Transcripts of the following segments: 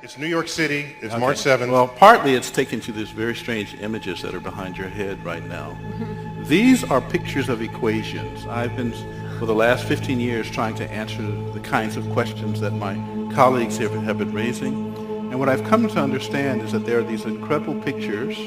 It's New York City. It's March 7th. Well, partly it's taken to these very strange images that are behind your head right now. These are pictures of equations. I've been, for the last 15 years, trying to answer the kinds of questions that my colleagues have been raising. And what I've come to understand is that there are these incredible pictures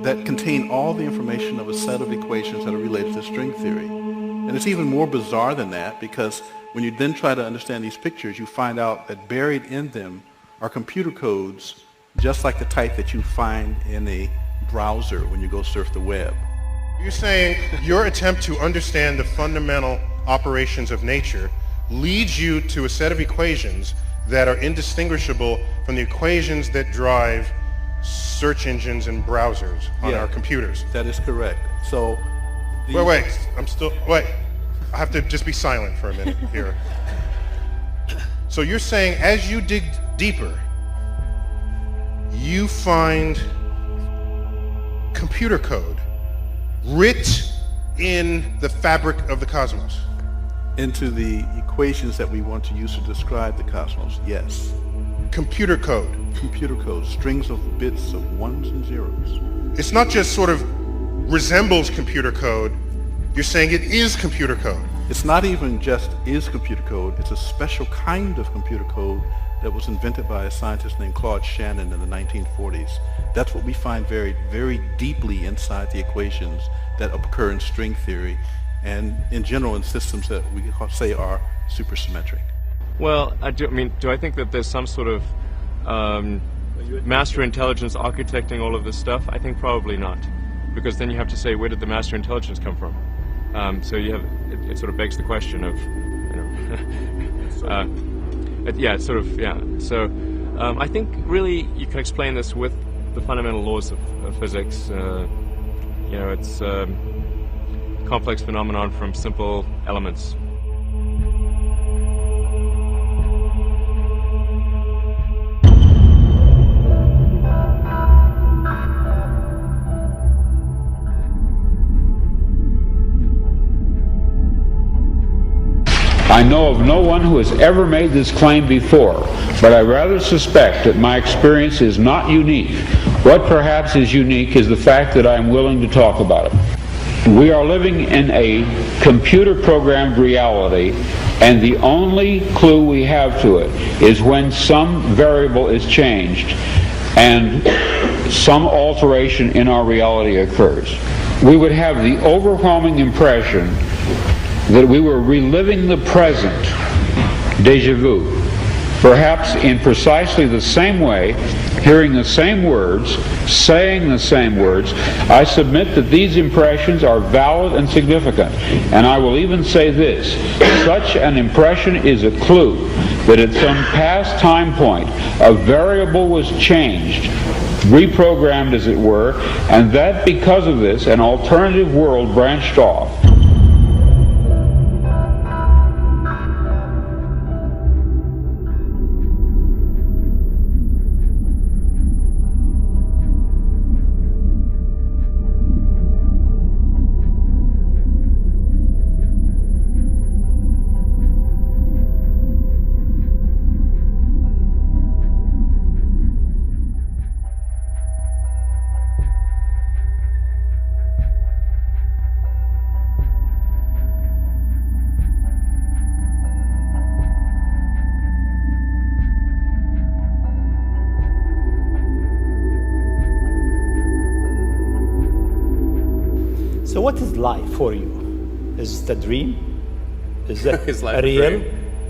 that contain all the information of a set of equations that are related to string theory. And it's even more bizarre than that, because when you then try to understand these pictures, you find out that buried in them are computer codes just like the type that you find in a browser when you go surf the web. You're saying your attempt to understand the fundamental operations of nature leads you to a set of equations that are indistinguishable from the equations that drive search engines and browsers on our computers. That is correct. So wait, I have to just be silent for a minute here. So you're saying as you dig deeper, you find computer code writ in the fabric of the cosmos? Into the equations that we want to use to describe the cosmos, yes. Computer code. Computer code, strings of bits of ones and zeros. It's not just sort of resembles computer code, you're saying it is computer code. It's not even just is computer code, it's a special kind of computer code that was invented by a scientist named Claude Shannon in the 1940s. That's what we find very, very deeply inside the equations that occur in string theory and in general in systems that we say are supersymmetric. Well, do I think that there's some sort of master intelligence architecting all of this stuff? I think probably not, because then you have to say, where did the master intelligence come from? So you have, it sort of begs the question of, So I think really you can explain this with the fundamental laws of physics. It's a complex phenomenon from simple elements. I know of no one who has ever made this claim before, but I rather suspect that my experience is not unique. What perhaps is unique is the fact that I am willing to talk about it. We are living in a computer-programmed reality, and the only clue we have to it is when some variable is changed and some alteration in our reality occurs. We would have the overwhelming impression that we were reliving the present, déjà vu, perhaps in precisely the same way, hearing the same words, saying the same words. I submit that these impressions are valid and significant, and I will even say this: such an impression is a clue that at some past time point a variable was changed, reprogrammed as it were, and that because of this an alternative world branched off. So what is life for you? Is it a dream? Is it Is life a real? dream?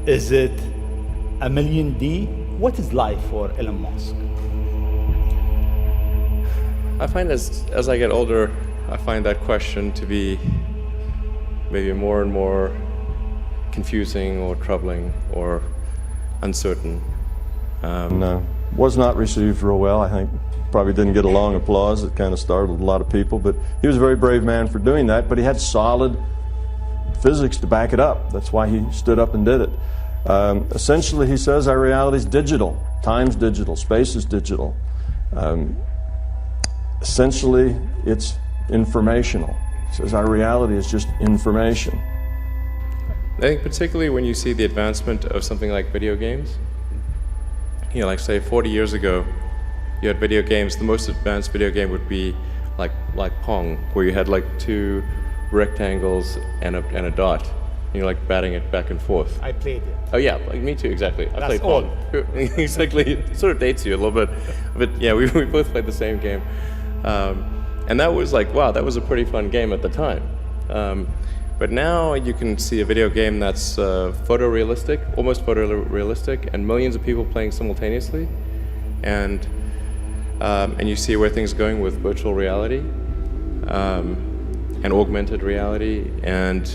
Is it a million D? What is life for Elon Musk? I find as I get older, I find that question to be maybe more and more confusing or troubling or uncertain. Was not received real well, I think. Probably didn't get a long applause. It kind of startled a lot of people, but he was a very brave man for doing that, but he had solid physics to back it up. That's why he stood up and did it. Essentially, he says our reality is digital. Time's digital. Space is digital. Essentially, it's informational. He says our reality is just information. I think particularly when you see the advancement of something like video games, like say 40 years ago, you had video games. The most advanced video game would be like Pong, where you had like two rectangles and a dot. And you're like batting it back and forth. I played it. Oh yeah, like me too, exactly. I played all. Pong. Exactly. It sort of dates you a little bit, but yeah, we both played the same game, and that was like, wow, that was a pretty fun game at the time. But now you can see a video game that's photorealistic, almost photorealistic, and millions of people playing simultaneously, and you see where things are going with virtual reality and augmented reality. And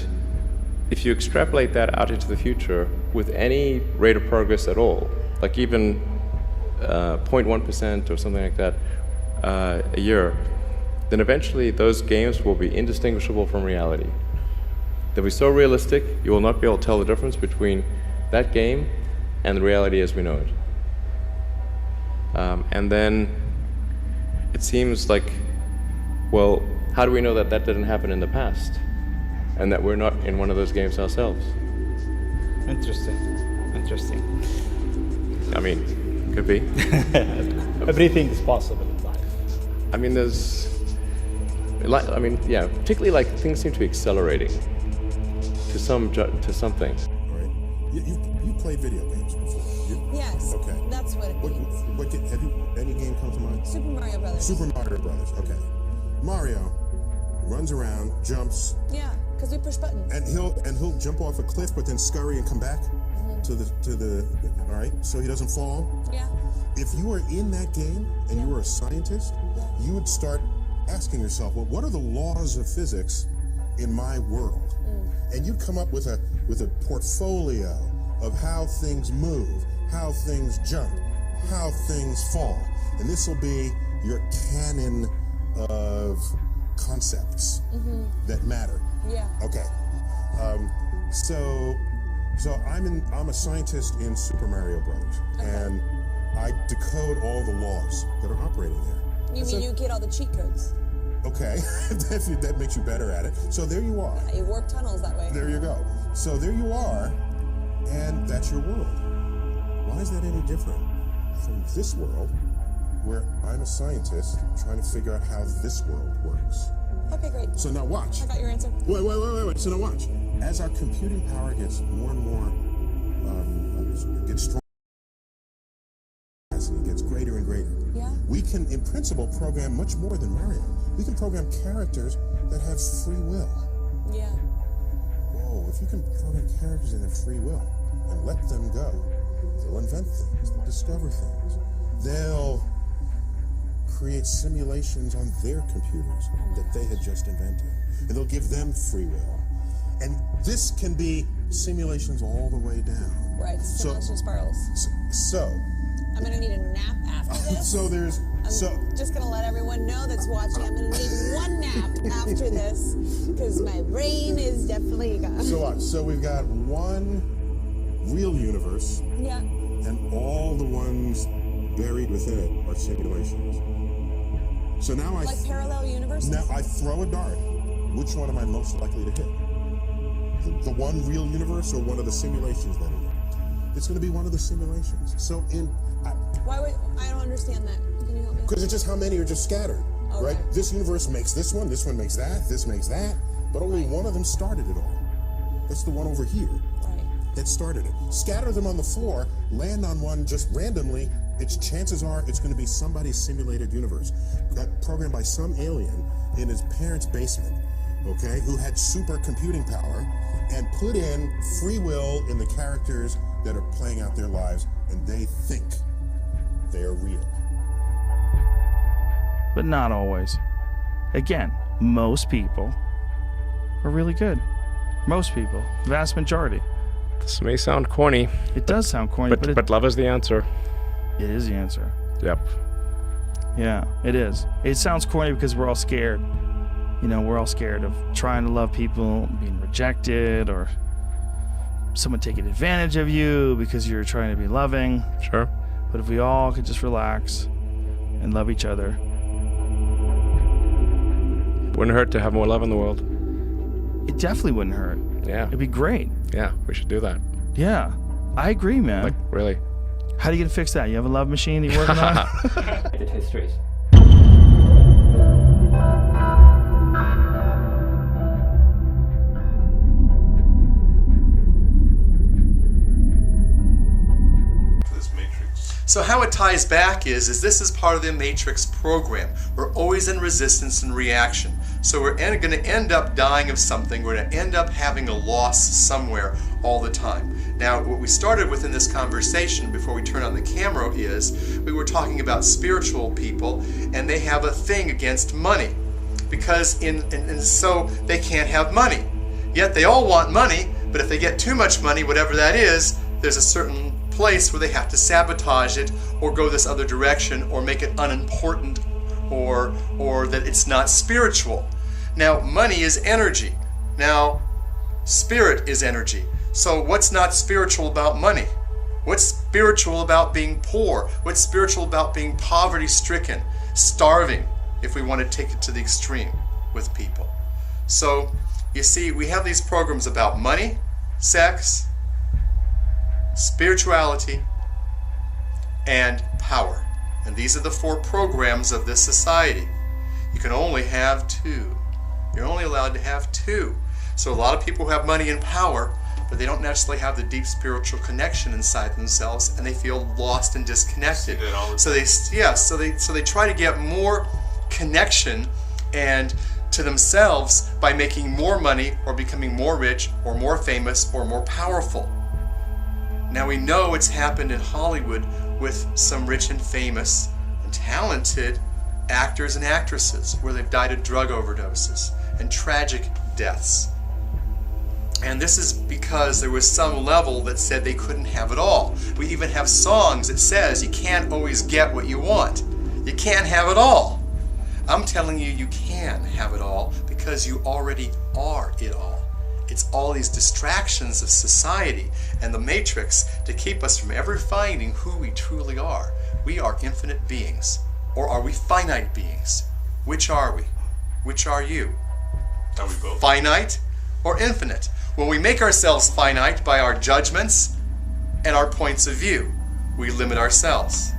if you extrapolate that out into the future with any rate of progress at all, like even 0.1% or something like that a year, then eventually those games will be indistinguishable from reality. They'll be so realistic, you will not be able to tell the difference between that game and the reality as we know it. And then it seems like, well, how do we know that that didn't happen in the past? And that we're not in one of those games ourselves? Interesting. I mean, could be. Everything is possible in life. I mean, yeah, particularly like things seem to be accelerating to something. Right. You played video games before. Yes. Okay. That's what it means. Have you any game come to mind? Super Mario Brothers. Super Mario Brothers. Okay. Mario runs around, jumps, Yeah, because we push buttons. and he'll jump off a cliff, but then scurry and come back to the. All right. So he doesn't fall. Yeah. If you were in that game and you were a scientist, you would start asking yourself, well, what are the laws of physics in my world? And you'd come up with a portfolio of how things move, how things jump, how things fall. And this will be your canon of concepts that matter. Yeah. Okay. So I'm a scientist in Super Mario Brothers, and I decode all the laws that are operating there. You mean you get all the cheat codes? Okay, that makes you better at it. So there you are. You warp tunnels that way. There you go. So there you are, and that's your world. Why is that any different from this world, where I'm a scientist trying to figure out how this world works? Okay, great. So now watch. I got your answer. Wait. So now watch. As our computing power gets more and more, gets stronger, and it gets greater and greater, Yeah. we can, in principle, program much more than Mario. We can program characters that have free will. Yeah. Whoa, if you can program characters that have free will and let them go, they'll invent things, they'll discover things. They'll create simulations on their computers that they had just invented. And they'll give them free will. And this can be simulations all the way down. Right. Simulation spirals. So I'm gonna need a nap after this. I'm just gonna let everyone know that's watching. I'm gonna need one nap after this because my brain is definitely gone. So what? So we've got one real universe, Yeah. and all the ones buried within it are simulations. So now Like parallel universes. now I throw a dart. Which one am I most likely to hit? The one real universe or one of the simulations that are there? It's going to be one of the simulations. So Why would I don't understand that? Can you help me? because it's just how many are just scattered, Oh, right? right. This universe makes this one makes that, this makes that, but only one of them started it all. That's the one over here Right. that started it. Scatter them on the floor, land on one just randomly. Chances are it's going to be somebody's simulated universe, programmed by some alien in his parents' basement, okay, who had super computing power and put in free will in the characters that are playing out their lives, and they think they are real. But not always. Again, most people are really good. Most people, vast majority. This may sound corny, It does sound corny, but love is the answer. it is the answer. Yep. Yeah, it is. It sounds corny because we're all scared. You know, we're all scared of trying to love people, being rejected, or someone taking advantage of you because you're trying to be loving. Sure. But if we all could just relax and love each other, Wouldn't hurt to have more love in the world. it definitely wouldn't hurt. Yeah. It'd be great. Yeah, we should do that. Yeah, I agree, man. Like, really. How are you gonna fix that? You have a love machine that you're working on? histories. So how it ties back is this is part of the Matrix program. We're always in resistance and reaction. So we're going to end up dying of something. We're going to end up having a loss somewhere all the time. Now, what we started with in this conversation before we turn on the camera is we were talking about spiritual people, and they have a thing against money because and so they can't have money. Yet they all want money, but if they get too much money, whatever that is, there's a certain place where they have to sabotage it or go this other direction or make it unimportant or that it's not spiritual. Now, money is energy. Now, spirit is energy. So what's not spiritual about money? What's spiritual about being poor? What's spiritual about being poverty-stricken, starving, if we want to take it to the extreme with people? So, you see, we have these programs about money, sex, spirituality, and power. And these are the 4 programs of this society. You can only have 2. You're only allowed to have 2. So a lot of people who have money and power, but they don't necessarily have the deep spiritual connection inside themselves, and they feel lost and disconnected. So they try to get more connection and to themselves by making more money or becoming more rich or more famous or more powerful. Now we know it's happened in Hollywood with some rich and famous and talented actors and actresses where they've died of drug overdoses and tragic deaths. And this is because there was some level that said they couldn't have it all. We even have songs that says you can't always get what you want. You can't have it all. I'm telling you, you can have it all because you already are it all. It's all these distractions of society and the Matrix to keep us from ever finding who we truly are. We are infinite beings. Or are we finite beings? Which are we? Which are you? Are we both? Finite or infinite? Well, we make ourselves finite by our judgments and our points of view. We limit ourselves.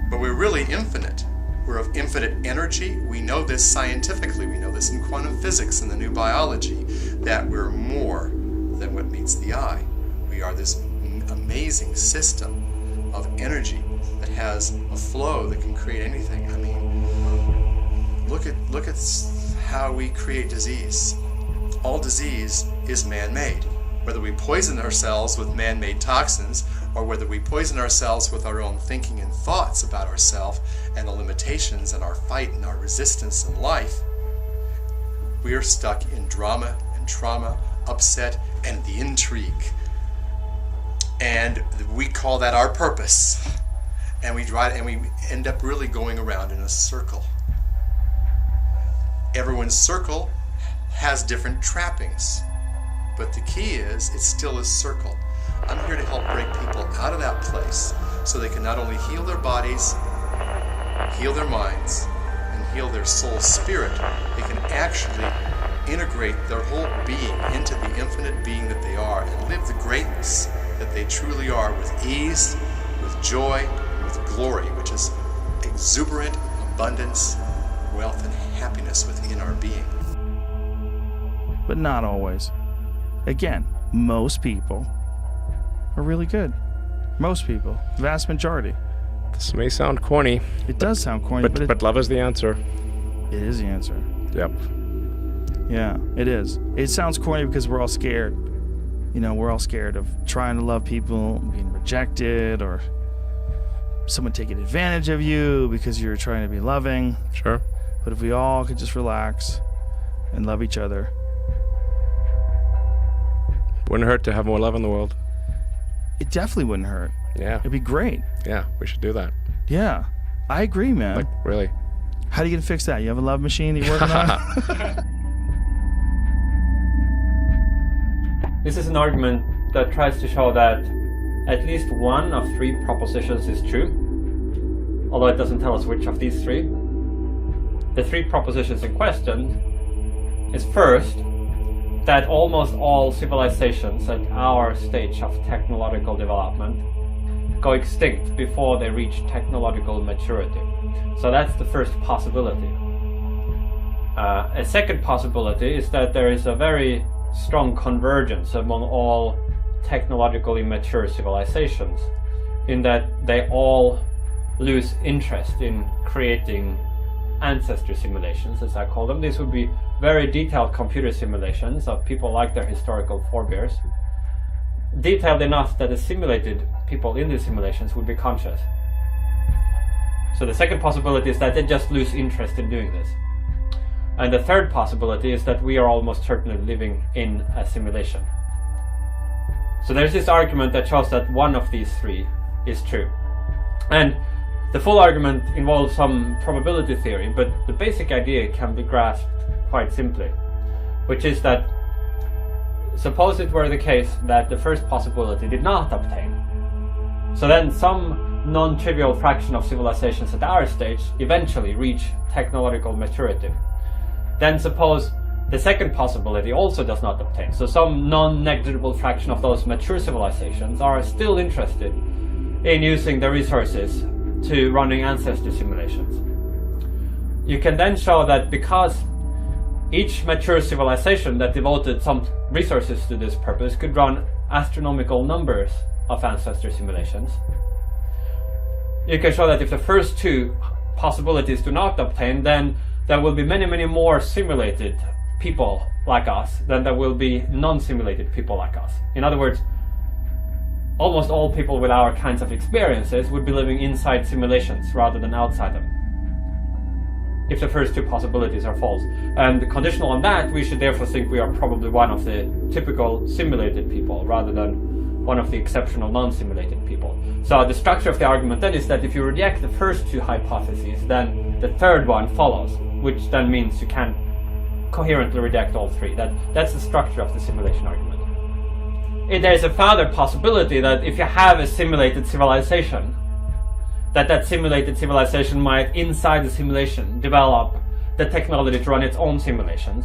But we're really infinite. We're of infinite energy. We know this scientifically. We know this in quantum physics and the new biology, that we're more than what meets the eye. We are this amazing system of energy that has a flow that can create anything. I mean, look at how we create disease. All disease is man-made. Whether we poison ourselves with man-made toxins or whether we poison ourselves with our own thinking and thoughts about ourselves and the limitations and our fight and our resistance in life, we are stuck in drama and trauma, upset, and the intrigue. And we call that our purpose. And we end up really going around in a circle. Everyone's circle has different trappings. But the key is, it's still a circle. I'm here to help break people out of that place so they can not only heal their bodies, heal their minds, and heal their soul spirit, they can actually integrate their whole being into the infinite being that they are and live the greatness that they truly are with ease, with joy, with glory, which is exuberant abundance, wealth, and happiness within our being. But not always. Again, most people are really good. Most people. Vast majority. This may sound corny. It does sound corny, but love is the answer. It is the answer. Yep. Yeah, it is. It sounds corny because we're all scared. You know, we're all scared of trying to love people, being rejected, or someone taking advantage of you because you're trying to be loving. Sure. But if we all could just relax and love each other. Wouldn't hurt to have more love in the world. It definitely wouldn't hurt. Yeah. It'd be great. Yeah, we should do that. Yeah. I agree, man. Like, really. How are you gonna fix that? You have a love machine that you're working on? This is an argument that tries to show that at least one of 3 propositions is true, although it doesn't tell us which of these 3. The 3 propositions in question is first, that almost all civilizations at our stage of technological development go extinct before they reach technological maturity. So that's the first possibility. A second possibility is that there is a very strong convergence among all technologically mature civilizations, in that they all lose interest in creating ancestry simulations, as I call them. These would be very detailed computer simulations of people like their historical forebears, detailed enough that the simulated people in these simulations would be conscious. So the second possibility is that they just lose interest in doing this. And the third possibility is that we are almost certainly living in a simulation. So there's this argument that shows that one of these three is true. And the full argument involves some probability theory, but the basic idea can be grasped quite simply, which is that suppose it were the case that the first possibility did not obtain. So then some non-trivial fraction of civilizations at our stage eventually reach technological maturity. Then suppose the second possibility also does not obtain. So some non-negligible fraction of those mature civilizations are still interested in using the resources to running ancestry simulations. You can then show that because each mature civilization that devoted some resources to this purpose could run astronomical numbers of ancestry simulations, you can show that if the first two possibilities do not obtain, then there will be many, many more simulated people like us than there will be non-simulated people like us. In other words, almost all people with our kinds of experiences would be living inside simulations rather than outside them, if the first two possibilities are false. And conditional on that, we should therefore think we are probably one of the typical simulated people rather than one of the exceptional non-simulated people. So the structure of the argument then is that if you reject the first two hypotheses, then the third one follows, which then means you can coherently reject all three. That's the structure of the simulation argument. There's a further possibility that if you have a simulated civilization, that simulated civilization might, inside the simulation, develop the technology to run its own simulations.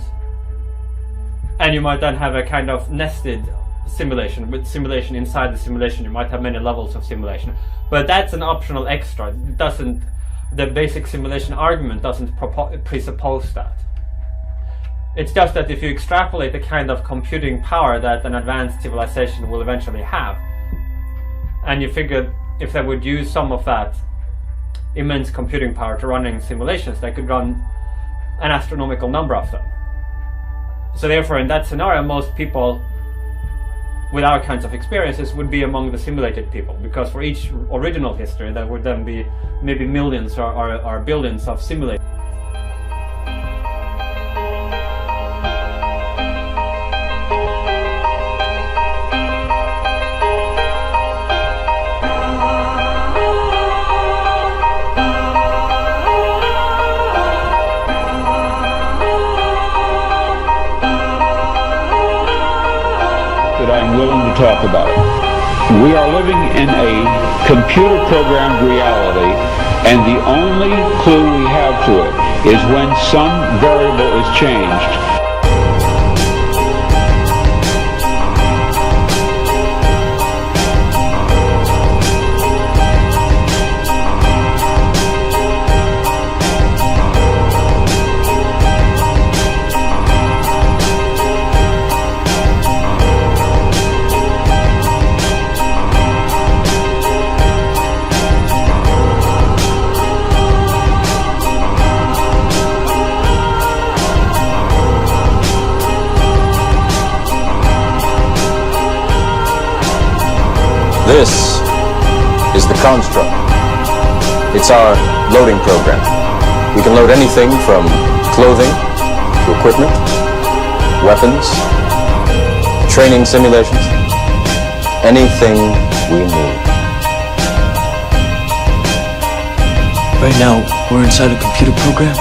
And you might then have a kind of nested simulation, with simulation inside the simulation. You might have many levels of simulation. But that's an optional extra. The basic simulation argument doesn't presuppose that. It's just that if you extrapolate the kind of computing power that an advanced civilization will eventually have, and you figure if they would use some of that immense computing power to running simulations, they could run an astronomical number of them. So therefore, in that scenario, most people with our kinds of experiences would be among the simulated people, because for each original history there would then be maybe millions or billions of simulated. That I'm willing to talk about. We are living in a computer-programmed reality, and the only clue we have to it is when some variable is changed. This is the construct. It's our loading program. We can load anything from clothing to equipment, weapons, training simulations, anything we need. Right now, we're inside a computer program?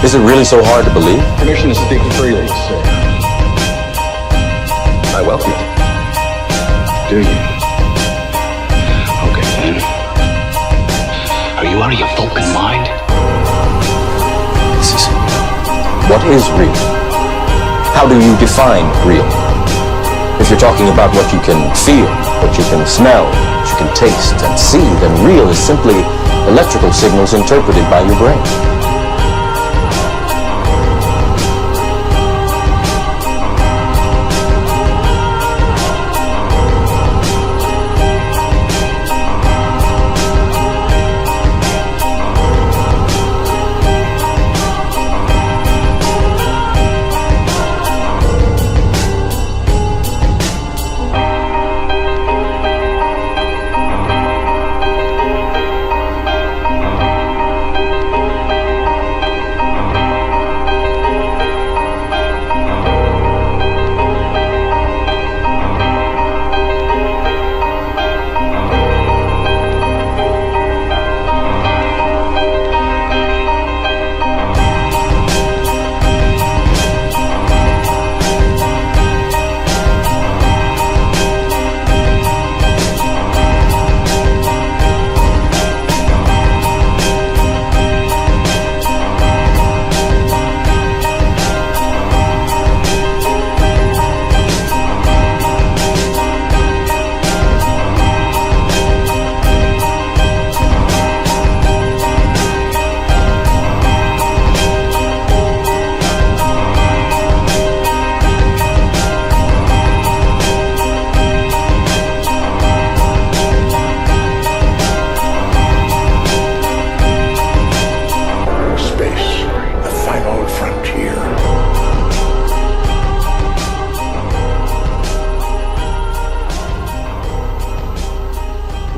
Is it really so hard to believe? Permission to speak freely, sir. I welcome it. Do you? Are you out of your Vulcan mind? This isn't real. What is real? How do you define real? If you're talking about what you can feel, what you can smell, what you can taste and see, then real is simply electrical signals interpreted by your brain.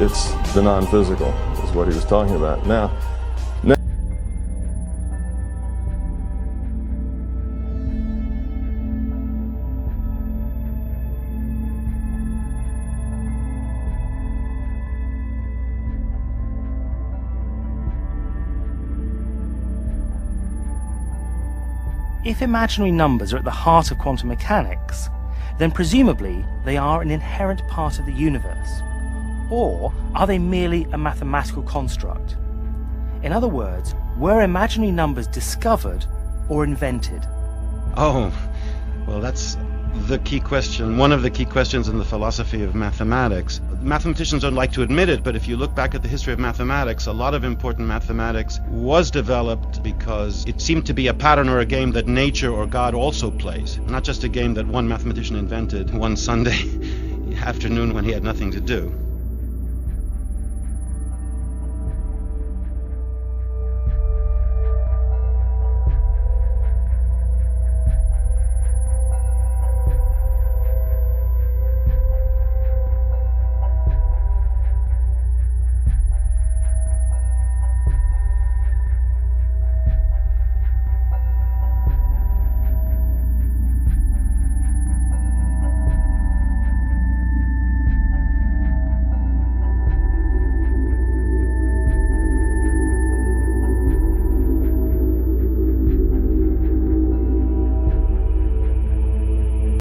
It's the non-physical, is what he was talking about. Now, if imaginary numbers are at the heart of quantum mechanics, then presumably they are an inherent part of the universe. Or are they merely a mathematical construct? In other words, were imaginary numbers discovered or invented? Oh, well, that's the key question, one of the key questions in the philosophy of mathematics. Mathematicians don't like to admit it, but if you look back at the history of mathematics, a lot of important mathematics was developed because it seemed to be a pattern or a game that nature or God also plays, not just a game that one mathematician invented one Sunday afternoon when he had nothing to do.